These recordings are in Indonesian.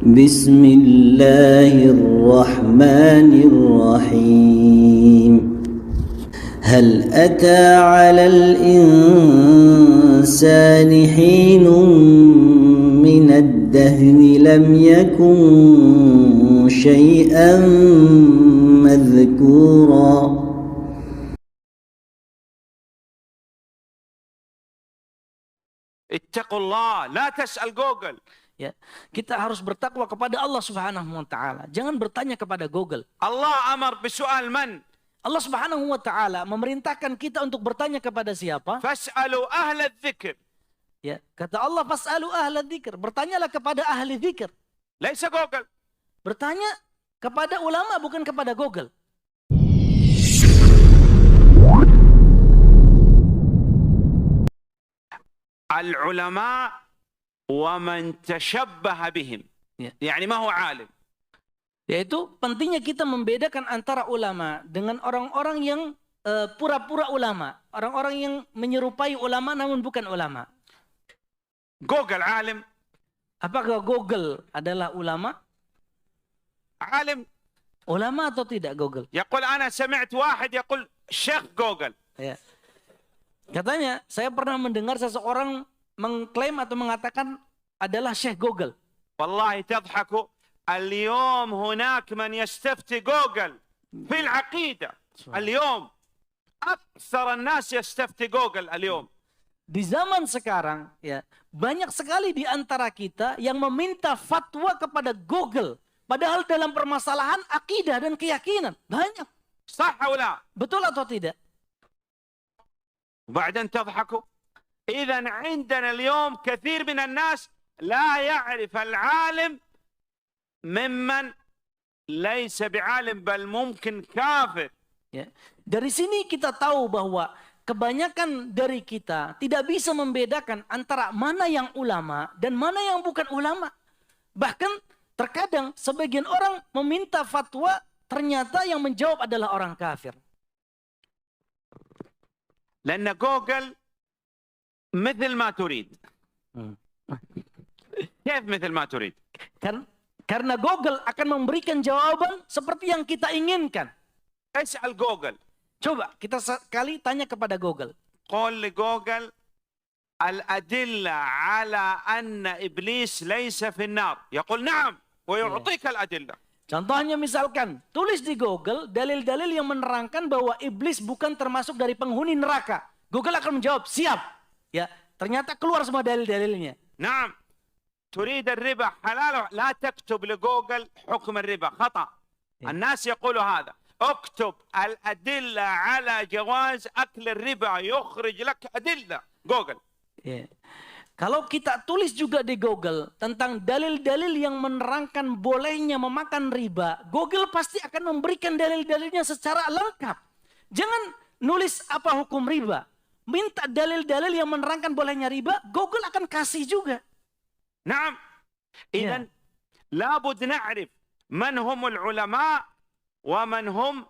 بسم الله الرحمن الرحيم هل أتى على الإنسان حين من الدهر لم يكن شيئا مذكورا. اتقوا الله لا تسأل جوجل. Ya, kita harus bertakwa kepada Allah Subhanahu wa taala. Jangan bertanya kepada Google. Allah amar bisu'al man. Allah Subhanahu wa taala memerintahkan kita untuk bertanya kepada siapa? Fas'alu ahla dzikr. Ya, kata Allah fas'alu ahla dzikr. Bertanyalah kepada ahli dzikir. Laisa Google. Bertanya kepada ulama bukan kepada Google. Al-ulama wa man tashabbaha bihim. Yani ma huwa alim. Yaitu pentingnya kita membedakan antara ulama dengan orang-orang yang pura-pura ulama. Orang-orang yang menyerupai ulama namun bukan ulama. Google alim. Apakah Google adalah ulama? Alim. Ulama atau tidak Google? Yaqul ana sami'tu wahid yaqul Syekh Google. Ya. Katanya, saya pernah mendengar seseorang mengklaim atau mengatakan adalah Syekh Google. Wallahi tadhaku. اليوم هناك من يستفتي جوجل في العقيدة. اليوم أكثر الناس يستفتي جوجل اليوم. Di zaman sekarang ya, banyak sekali di antara kita yang meminta fatwa kepada Google padahal dalam permasalahan akidah dan keyakinan. Banyak. صح أو لا؟ Betul atau tidak? وبعدين تضحكوا. إذا عندنا اليوم كثير من الناس لا يعرف العالم ممن ليس بعالم بل ممكن كافر. Ya. Dari sini kita tahu bahwa kebanyakan dari kita tidak bisa membedakan antara mana yang ulama dan mana yang bukan ulama. Bahkan terkadang sebagian orang meminta fatwa ternyata yang menjawab adalah orang kafir. لأن جوجل مثل ما تريد. كيف مثل ما تريد؟ Karena Google akan memberikan jawaban seperti yang kita inginkan. اسأل جوجل. Coba kita sekali tanya kepada Google. قول لجوجل الأدلة على أن إبليس ليس في النار. يقول نعم ويعطيك الأدلة. Contohnya misalkan, tulis di Google dalil-dalil yang menerangkan bahwa iblis bukan termasuk dari penghuni neraka. Google akan menjawab, siap. Ya, ternyata keluar semua dalil-dalilnya. نعم. تريد الربا حلال لا تكتب لجوجل حكم الربا خطأ. الناس يقولوا هذا. اكتب الأدلة على جواز أكل الربا يخرج لك أدلة. جوجل. Kalau kita tulis juga di Google tentang dalil-dalil yang menerangkan bolehnya memakan riba, Google pasti akan memberikan dalil-dalilnya secara lengkap. Jangan nulis apa hukum riba. Minta dalil-dalil yang menerangkan bolehnya riba, Google akan kasih juga. نعم. إذن لابد نعرف من هم العلماء ومن هم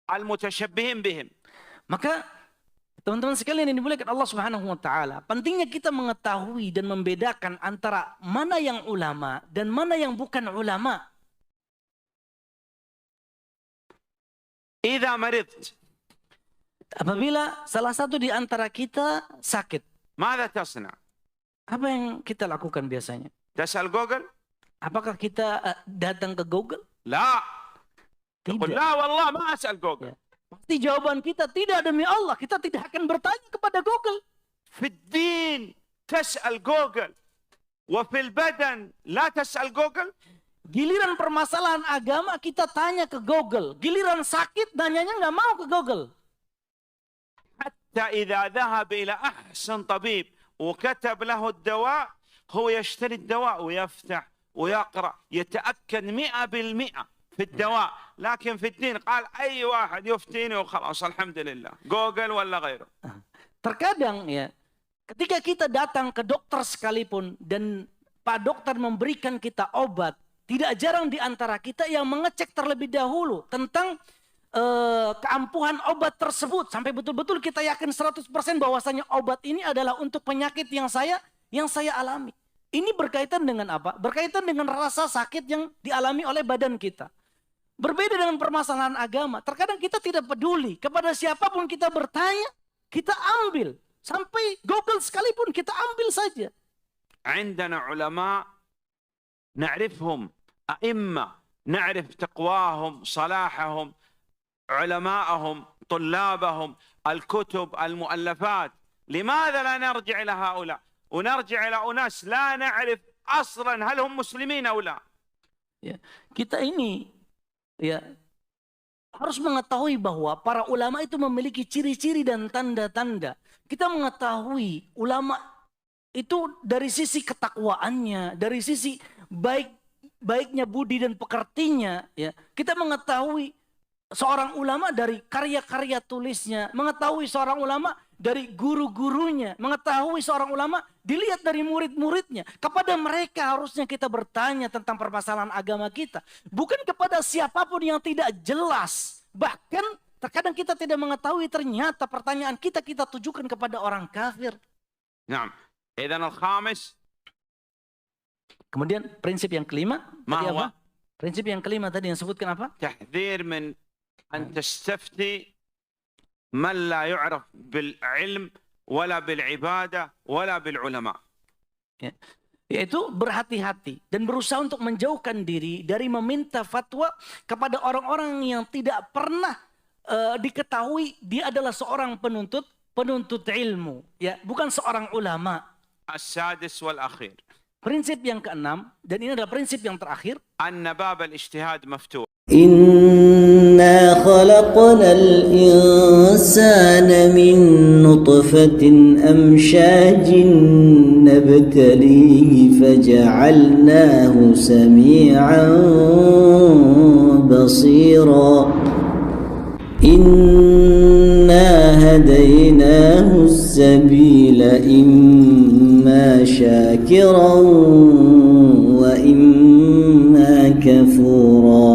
المتشبهين بهم. Maka teman-teman sekalian yang dimuliakan Allah Subhanahu wa taala, pentingnya kita mengetahui dan membedakan antara mana yang ulama dan mana yang bukan ulama. إذا مرضت. Apabila salah satu di antara kita sakit, ماذا تصنع؟ apa yang kita lakukan biasanya? تسأل جوجل؟ Apakah kita datang ke Google? لا. Tidak. يقول لا والله ما أسأل جوجل. Pasti jawaban kita tidak, demi Allah. Kita tidak akan bertanya kepada Google. في الدين تسأل جوجل وفي البدن لا تسأل جوجل. Giliran permasalahan agama kita tanya ke Google. Giliran sakit nanyanya nggak mau ke Google. حتى إذا ذهب إلى أحسن طبيب وكتب له الدواء هو يشتري الدواء ويفتح ويقرأ يتأكد 100% في الدواء. لكن في الدين قال أي واحد يفتيني وخلاص الحمد لله جوجل ولا غيره. Terkadang ya, ketika kita datang ke dokter sekalipun dan Pak Dokter memberikan kita obat, tidak jarang di antara kita yang mengecek terlebih dahulu tentang keampuhan obat tersebut sampai betul-betul kita yakin 100% bahwasanya obat ini adalah untuk penyakit yang saya alami. Ini berkaitan dengan apa? Berkaitan dengan rasa sakit yang dialami oleh badan kita. Berbeda dengan permasalahan agama. Terkadang kita tidak peduli. Kepada siapapun kita bertanya, kita ambil. Sampai Google sekalipun kita ambil saja. عندنا علماء نعرفهم أئمة نعرف تقواهم صلاحهم علماءهم طلابهم الكتب المؤلفات لماذا لا نرجع إلى هؤلاء ونرجع إلى أناس لا نعرف أصلا هل هم مسلمين أو لا. Ya, kita ini ya harus mengetahui bahwa para ulama itu memiliki ciri-ciri dan tanda-tanda. Kita mengetahui ulama itu dari sisi ketakwaannya, dari sisi baiknya budi dan pekertinya, ya. Kita mengetahui seorang ulama dari karya-karya tulisnya, mengetahui seorang ulama dari guru-gurunya, mengetahui seorang ulama dilihat dari murid-muridnya. Kepada mereka harusnya kita bertanya tentang permasalahan agama kita, bukan kepada siapapun yang tidak jelas. Bahkan terkadang kita tidak mengetahui, ternyata pertanyaan kita tujukan kepada orang kafir. نعم. إذن الخامس. Kemudian prinsip yang kelima, ما tadi هو؟ apa? Prinsip yang kelima tadi yang sebutkan apa? تحذير من أن تستفتي من لا يعرف بالعلم ولا بالعبادة ولا بالعلماء. Ya. Yaitu berhati-hati dan berusaha untuk menjauhkan diri dari meminta fatwa kepada orang-orang yang tidak pernah diketahui dia adalah seorang penuntut ilmu, ya, bukan seorang ulama. السادس والأخير. Prinsip yang keenam, dan ini adalah prinsip yang terakhir. أن باب الاجتهاد مفتوح. إنا خلقنا الإنسان من نطفة أمشاج نبتليه فجعلناه سميعا بصيرا إنا هديناه السبيل إما شاكرا وإما كفورا.